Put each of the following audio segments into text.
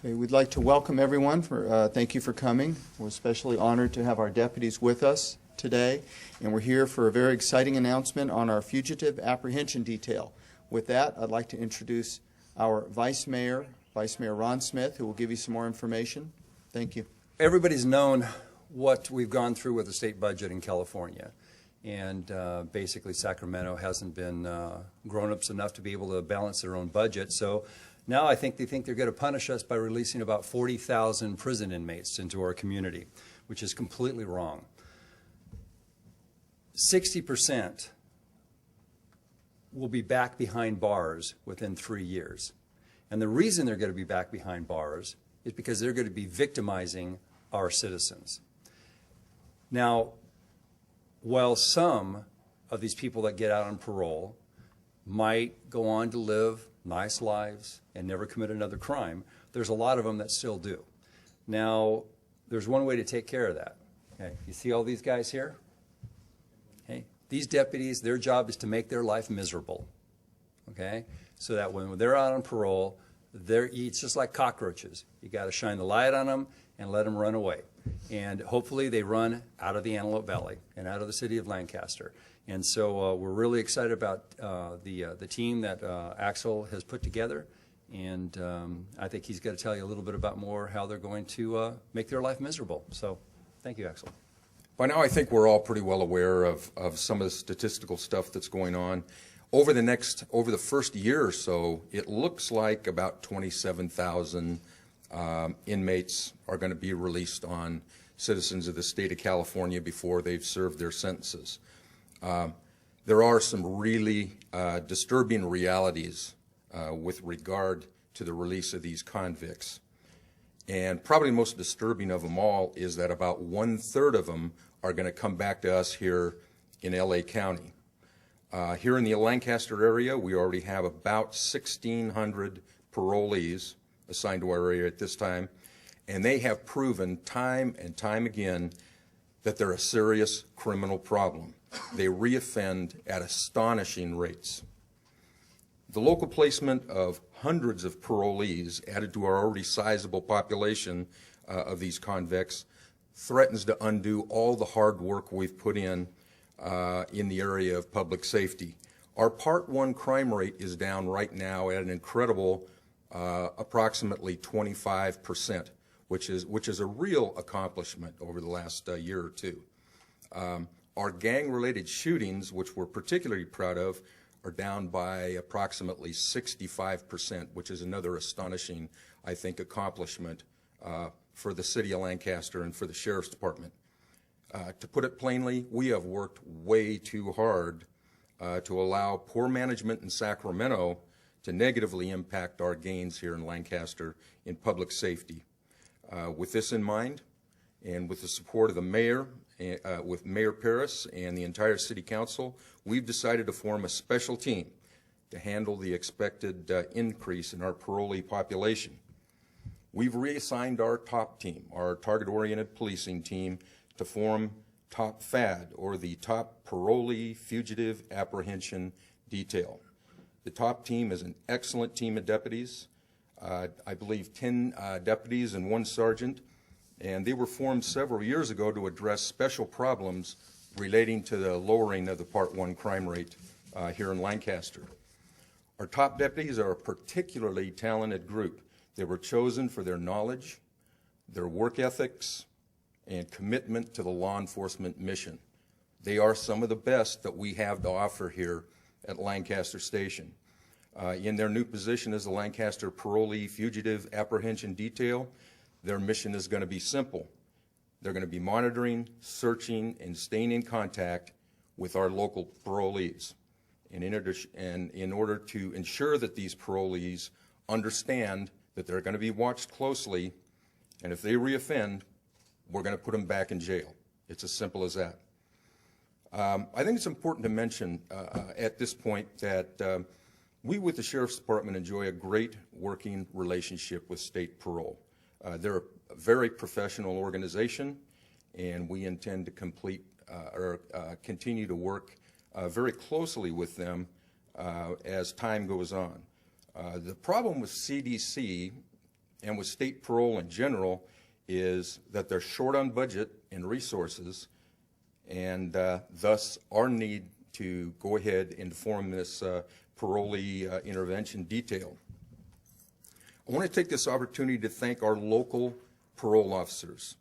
Okay, we'd like to welcome everyone. Thank you for coming. We're especially honored to have our deputies with us today, and we're here for a very exciting announcement on our fugitive apprehension detail. With that, I'd like to introduce our Vice Mayor Ron Smith, who will give you some more information. Thank you. Everybody's known what we've gone through with the state budget in California, and basically Sacramento hasn't been grown-ups enough to be able to balance their own budget. So now I think they're going to punish us by releasing about 40,000 prison inmates into our community, which is completely wrong. 60% will be back behind bars within 3 years. And the reason they're going to be back behind bars is because they're going to be victimizing our citizens. Now, while some of these people that get out on parole might go on to live nice lives and never commit another crime, there's a lot of them that still do. Now, there's one way to take care of that. Okay, you see all these guys here? Okay, these deputies, their job is to make their life miserable. Okay, so that when they're out on parole, it's just like cockroaches. You got to shine the light on them and let them run away. And hopefully they run out of the Antelope Valley and out of the city of Lancaster. And so we're really excited about the team that Axel has put together. And I think he's going to tell you a little bit about more how they're going to make their life miserable. So thank you, Axel. By now I think we're all pretty well aware of some of the statistical stuff that's going on. Over the first year or so, it looks like about 27,000 inmates are going to be released on citizens of the state of California before they've served their sentences. There are some really disturbing realities with regard to the release of these convicts. And probably most disturbing of them all is that about 1/3 of them are going to come back to us here in LA County. Here in the Lancaster area, we already have about 1,600 parolees assigned to our area at this time, and they have proven time and time again that they're a serious criminal problem. They reoffend at astonishing rates. The local placement of hundreds of parolees added to our already sizable population of these convicts threatens to undo all the hard work we've put in the area of public safety. Our Part 1 crime rate is down right now at an incredible approximately 25%, which is a real accomplishment over the last year or two. Our gang-related shootings, which we're particularly proud of, are down by approximately 65%, which is another astonishing, I think, accomplishment for the city of Lancaster and for the Sheriff's Department. To put it plainly, we have worked way too hard to allow poor management in Sacramento to negatively impact our gains here in Lancaster in public safety. With this in mind, and with the support of the mayor, with Mayor Paris and the entire city council, we've decided to form a special team to handle the expected increase in our parolee population. We've reassigned our top team, our target-oriented policing team, to form Top FAD, or the Top Parolee Fugitive Apprehension Detail. The top team is an excellent team of deputies, I believe 10 deputies and 1 sergeant, and they were formed several years ago to address special problems relating to the lowering of the Part 1 crime rate here in Lancaster. Our top deputies are a particularly talented group. They were chosen for their knowledge, their work ethics, and commitment to the law enforcement mission. They are some of the best that we have to offer here at Lancaster Station. In their new position as the Lancaster Parolee Fugitive Apprehension Detail, their mission is going to be simple. They're going to be monitoring, searching, and staying in contact with our local parolees in order to ensure that these parolees understand that they're going to be watched closely, and if they reoffend, we're going to put them back in jail. It's as simple as that. I think it's important to mention at this point that we with the Sheriff's Department enjoy a great working relationship with state parole. They're a very professional organization, and we intend to continue to work very closely with them as time goes on. The problem with CDC and with state parole in general is that they're short on budget and resources, and thus our need to go ahead and form this parolee intervention detail. I want to take this opportunity to thank our local parole officers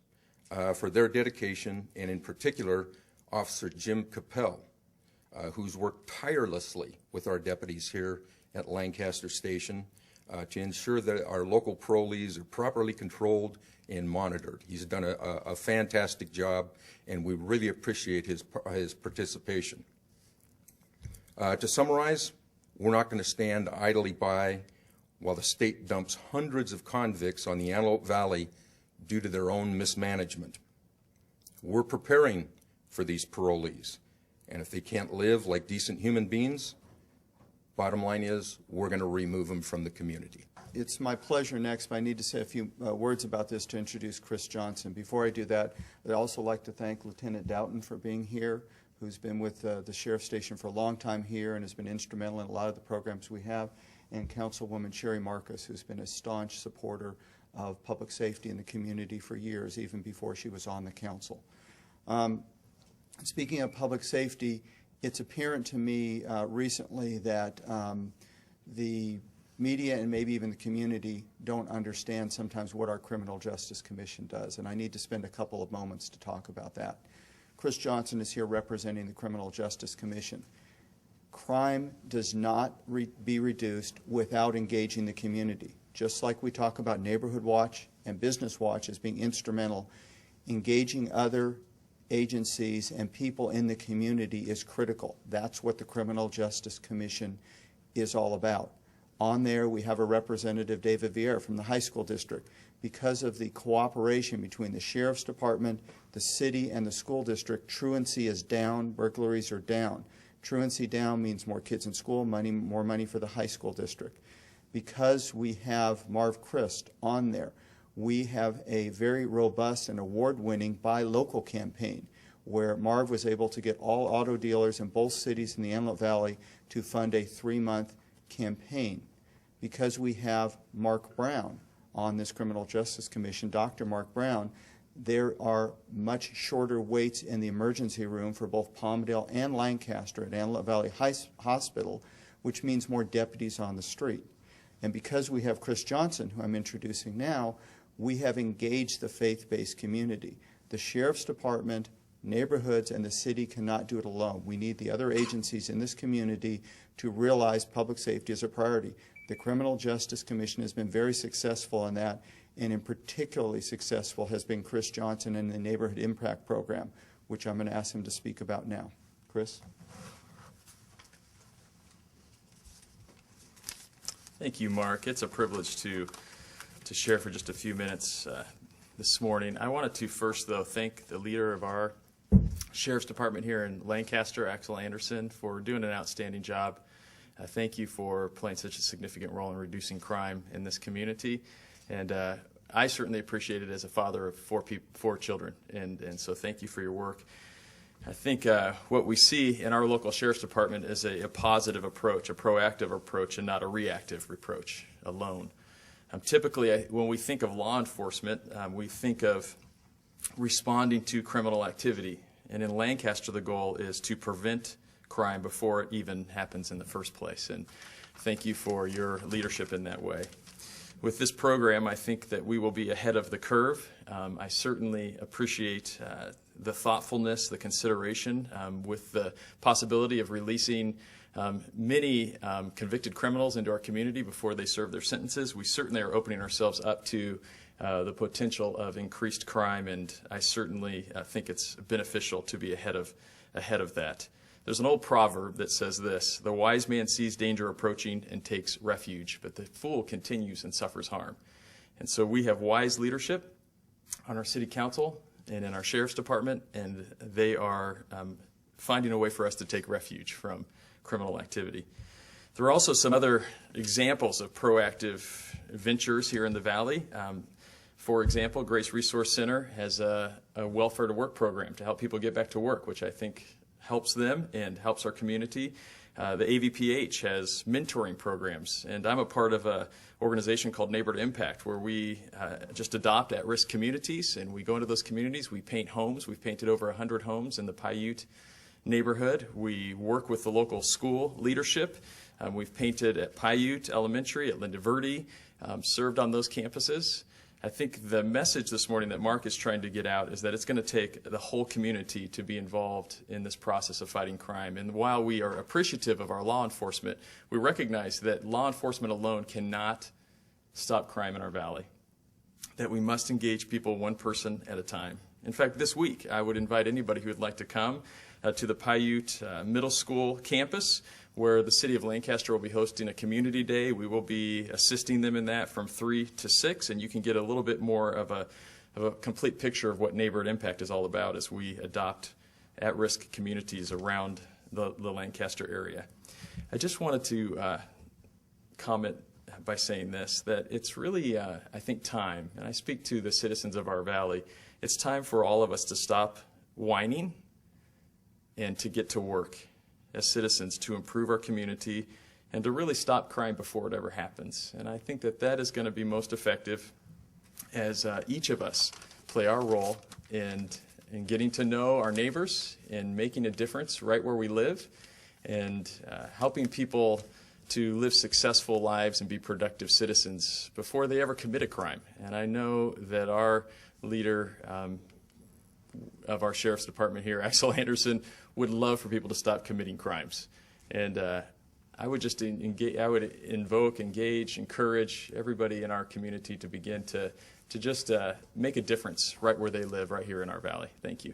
for their dedication, and in particular, Officer Jim Capel, who's worked tirelessly with our deputies here at Lancaster Station to ensure that our local parolees are properly controlled and monitored. He's done a fantastic job, and we really appreciate his participation. To summarize, we're not going to stand idly by while the state dumps hundreds of convicts on the Antelope Valley due to their own mismanagement. We're preparing for these parolees, and if they can't live like decent human beings, bottom line is we're going to remove them from the community. It's my pleasure next, but I need to say a few words about this to introduce Chris Johnson. Before I do that, I'd also like to thank Lieutenant Doughton for being here, who's been with the Sheriff's Station for a long time here and has been instrumental in a lot of the programs we have, and Councilwoman Sherry Marcus, who's been a staunch supporter of public safety in the community for years, even before she was on the council. Speaking of public safety, it's apparent to me recently that the media and maybe even the community don't understand sometimes what our Criminal Justice Commission does, and I need to spend a couple of moments to talk about that. Chris Johnson is here representing the Criminal Justice Commission. Crime does not be reduced without engaging the community. Just like we talk about Neighborhood Watch and Business Watch as being instrumental, engaging other agencies and people in the community is critical. That's what the Criminal Justice Commission is all about. On there, we have a representative, David Vieira, from the high school district. Because of the cooperation between the Sheriff's Department, the city, and the school district, truancy is down, burglaries are down. Truancy down means more kids in school, more money for the high school district. Because we have Marv Christ on there, we have a very robust and award-winning Buy Local campaign where Marv was able to get all auto dealers in both cities in the Antelope Valley to fund a 3-month campaign. Because we have Mark Brown on this Criminal Justice Commission, Dr. Mark Brown, there are much shorter waits in the emergency room for both Palmdale and Lancaster at Antelope Valley Hospital, which means more deputies on the street. And because we have Chris Johnson, who I'm introducing now, we have engaged the faith-based community. The Sheriff's Department, neighborhoods, and the city cannot do it alone. We need the other agencies in this community to realize public safety is a priority. The Criminal Justice Commission has been very successful in that, and in particularly successful has been Chris Johnson in the Neighborhood Impact Program, which I'm going to ask him to speak about now. Chris? Thank you, Mark. It's a privilege to share for just a few minutes this morning. I wanted to first, though, thank the leader of our Sheriff's Department here in Lancaster, Axel Anderson, for doing an outstanding job. Thank you for playing such a significant role in reducing crime in this community. And I certainly appreciate it as a father of four children, and so thank you for your work. I think what we see in our local Sheriff's Department is a positive approach, a proactive approach, and not a reactive approach alone. Typically, when we think of law enforcement, we think of responding to criminal activity. And in Lancaster, the goal is to prevent crime before it even happens in the first place. And thank you for your leadership in that way. With this program, I think that we will be ahead of the curve. I certainly appreciate the thoughtfulness, the consideration, with the possibility of releasing many convicted criminals into our community before they serve their sentences. We certainly are opening ourselves up to the potential of increased crime, and I certainly think it's beneficial to be ahead of that. There's an old proverb that says this: the wise man sees danger approaching and takes refuge, but the fool continues and suffers harm. And so we have wise leadership on our city council and in our sheriff's department, and they are finding a way for us to take refuge from criminal activity. There are also some other examples of proactive ventures here in the valley. For example, Grace Resource Center has a welfare to work program to help people get back to work, which I think helps them and helps our community. The AVPH has mentoring programs, and I'm a part of an organization called Neighbor to Impact, where we just adopt at-risk communities, and we go into those communities, we paint homes. We've painted over 100 homes in the Paiute neighborhood. We work with the local school leadership. We've painted at Paiute Elementary, at Linda Verde, served on those campuses. I think the message this morning that Mark is trying to get out is that it's going to take the whole community to be involved in this process of fighting crime. And while we are appreciative of our law enforcement, we recognize that law enforcement alone cannot stop crime in our valley, that we must engage people one person at a time. In fact, this week, I would invite anybody who would like to come to the Paiute Middle School campus, where the city of Lancaster will be hosting a community day. We will be assisting them in that from 3 to 6, and you can get a little bit more of a complete picture of what Neighbor at Impact is all about as we adopt at-risk communities around the Lancaster area. I just wanted to comment by saying this, that it's really, I think, time, and I speak to the citizens of our valley, it's time for all of us to stop whining and to get to work as citizens to improve our community and to really stop crime before it ever happens. And I think that that is going to be most effective as each of us play our role in getting to know our neighbors and making a difference right where we live and helping people to live successful lives and be productive citizens before they ever commit a crime. And I know that our leader of our sheriff's department here, Axel Anderson, would love for people to stop committing crimes. And I would just encourage everybody in our community to begin to just make a difference right where they live, right here in our valley. Thank you.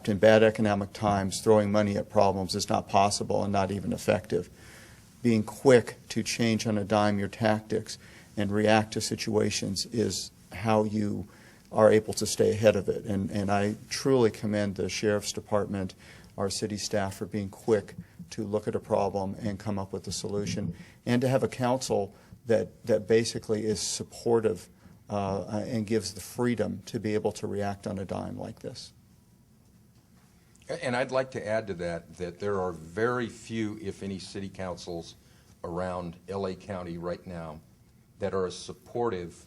In bad economic times, throwing money at problems is not possible and not even effective. Being quick to change on a dime your tactics and react to situations is how you are able to stay ahead of it. And I truly commend the Sheriff's Department, our city staff, for being quick to look at a problem and come up with a solution, and to have a council that basically is supportive and gives the freedom to be able to react on a dime like this. And I'd like to add to that there are very few, if any, city councils around LA County right now that are as supportive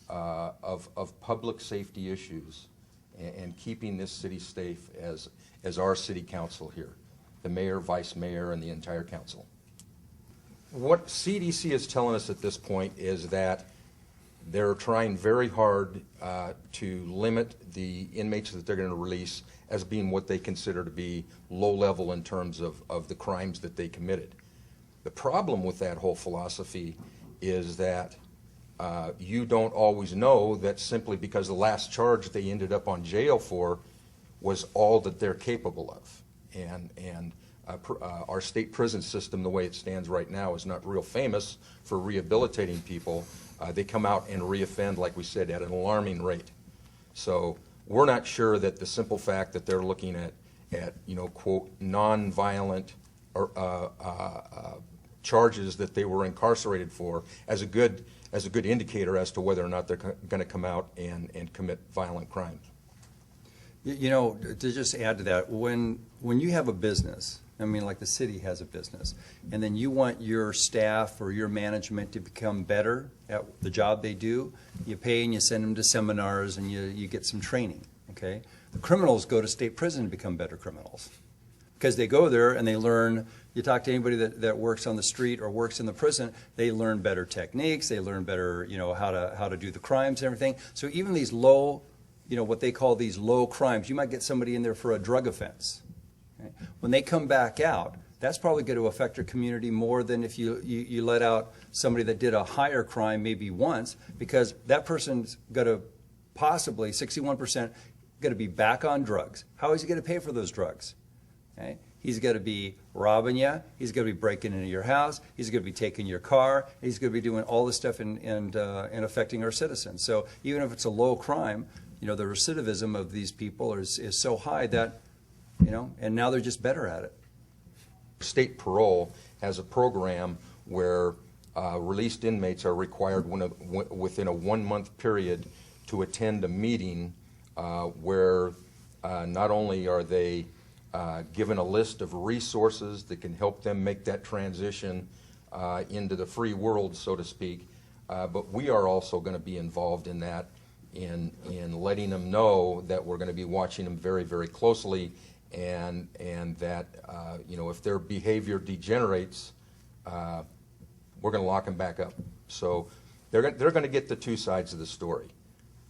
of public safety issues and keeping this city safe as our city council here, the mayor, vice mayor, and the entire council. What CDC is telling us at this point is that they're trying very hard to limit the inmates that they're going to release as being what they consider to be low level in terms of the crimes that they committed. The problem with that whole philosophy is that you don't always know that simply because the last charge they ended up on jail for was all that they're capable of. And our state prison system, the way it stands right now, is not real famous for rehabilitating people. They come out and reoffend, like we said, at an alarming rate. So we're not sure that the simple fact that they're looking at quote, non-violent charges that they were incarcerated for as a good indicator as to whether or not they're going to come out and commit violent crimes. You know, to just add to that, when you have a business, I mean, like the city has a business, and then you want your staff or your management to become better at the job they do, you pay and you send them to seminars and you get some training, okay? The criminals go to state prison to become better criminals because they go there and they learn. You talk to anybody that works on the street or works in the prison, they learn better techniques, they learn better, how to do the crimes and everything. So even these low, what they call these low crimes, you might get somebody in there for a drug offense. Okay? When they come back out, that's probably going to affect your community more than if you let out somebody that did a higher crime maybe once, because that person's going to possibly, 61%, going to be back on drugs. How is he going to pay for those drugs? Okay? He's going to be robbing you. He's going to be breaking into your house. He's going to be taking your car. He's going to be doing all this stuff and affecting our citizens. So even if it's a low crime, the recidivism of these people is so high that, and now they're just better at it. State Parole has a program where released inmates are required within a 1-month period to attend a meeting where not only are they given a list of resources that can help them make that transition into the free world, so to speak. But we are also going to be involved in that, in letting them know that we're going to be watching them very, very closely, and that if their behavior degenerates, we're going to lock them back up. So they're going to get the two sides of the story.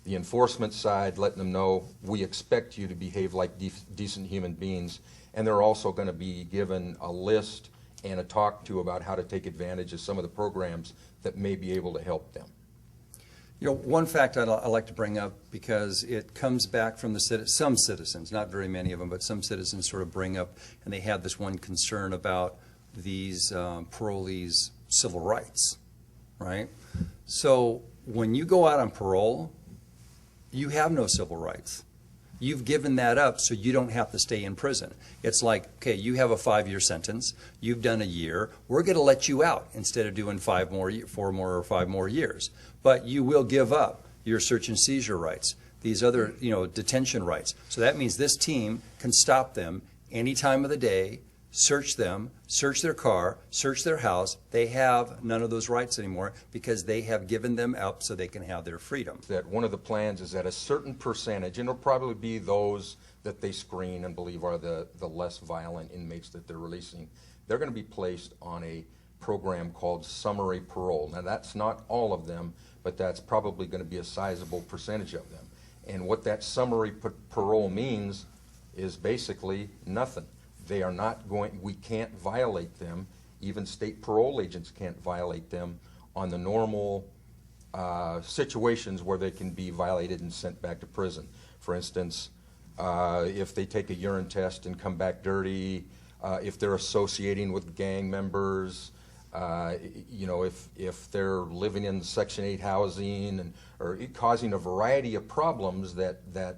The enforcement side, letting them know we expect you to behave like decent human beings, and they're also going to be given a list and a talk to about how to take advantage of some of the programs that may be able to help them. One fact I'd like to bring up, because it comes back from some citizens, not very many of them, but some citizens sort of bring up, and they have this one concern about these parolees' civil rights, right? So when you go out on parole, you have no civil rights. You've given that up so you don't have to stay in prison. It's like, okay, you have a 5-year sentence. You've done a year. We're going to let you out instead of doing 4 more or 5 more years. But you will give up your search and seizure rights, these other, detention rights. So that means this team can stop them any time of the day, search them, search their car, search their house. They have none of those rights anymore because they have given them up so they can have their freedom. That one of the plans is that a certain percentage, and it'll probably be those that they screen and believe are the less violent inmates that they're releasing, they're going to be placed on a program called summary parole. Now, that's not all of them, but that's probably going to be a sizable percentage of them. And what that summary parole means is basically nothing. They are not going, we can't violate them. Even state parole agents can't violate them on the normal situations where they can be violated and sent back to prison. For instance, if they take a urine test and come back dirty, if they're associating with gang members, if they're living in Section 8 housing or causing a variety of problems that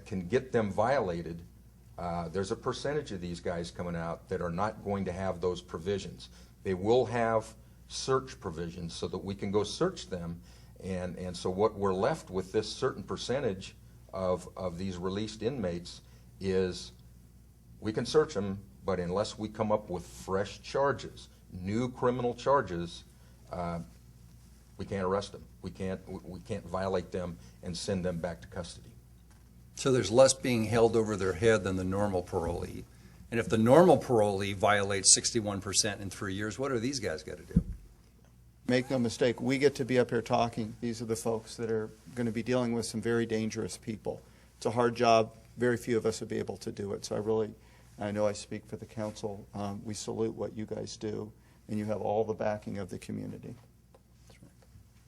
can get them violated. There's a percentage of these guys coming out that are not going to have those provisions. They will have search provisions so that we can go search them, and so what we're left with, this certain percentage of these released inmates, is we can search them, but unless we come up with fresh charges, new criminal charges, we can't arrest them. We can't violate them and send them back to custody. So there's less being held over their head than the normal parolee. And if the normal parolee violates 61% in 3 years, what are these guys got to do? Make no mistake, we get to be up here talking. These are the folks that are going to be dealing with some very dangerous people. It's a hard job. Very few of us would be able to do it. So I know I speak for the council. We salute what you guys do, and you have all the backing of the community. That's right.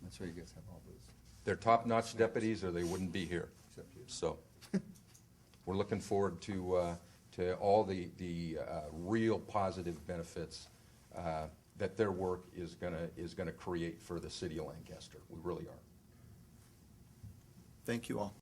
That's why you guys have all those. They're top-notch deputies, or they wouldn't be here. So we're looking forward to all the real positive benefits that their work is gonna create for the city of Lancaster. We really are. Thank you all.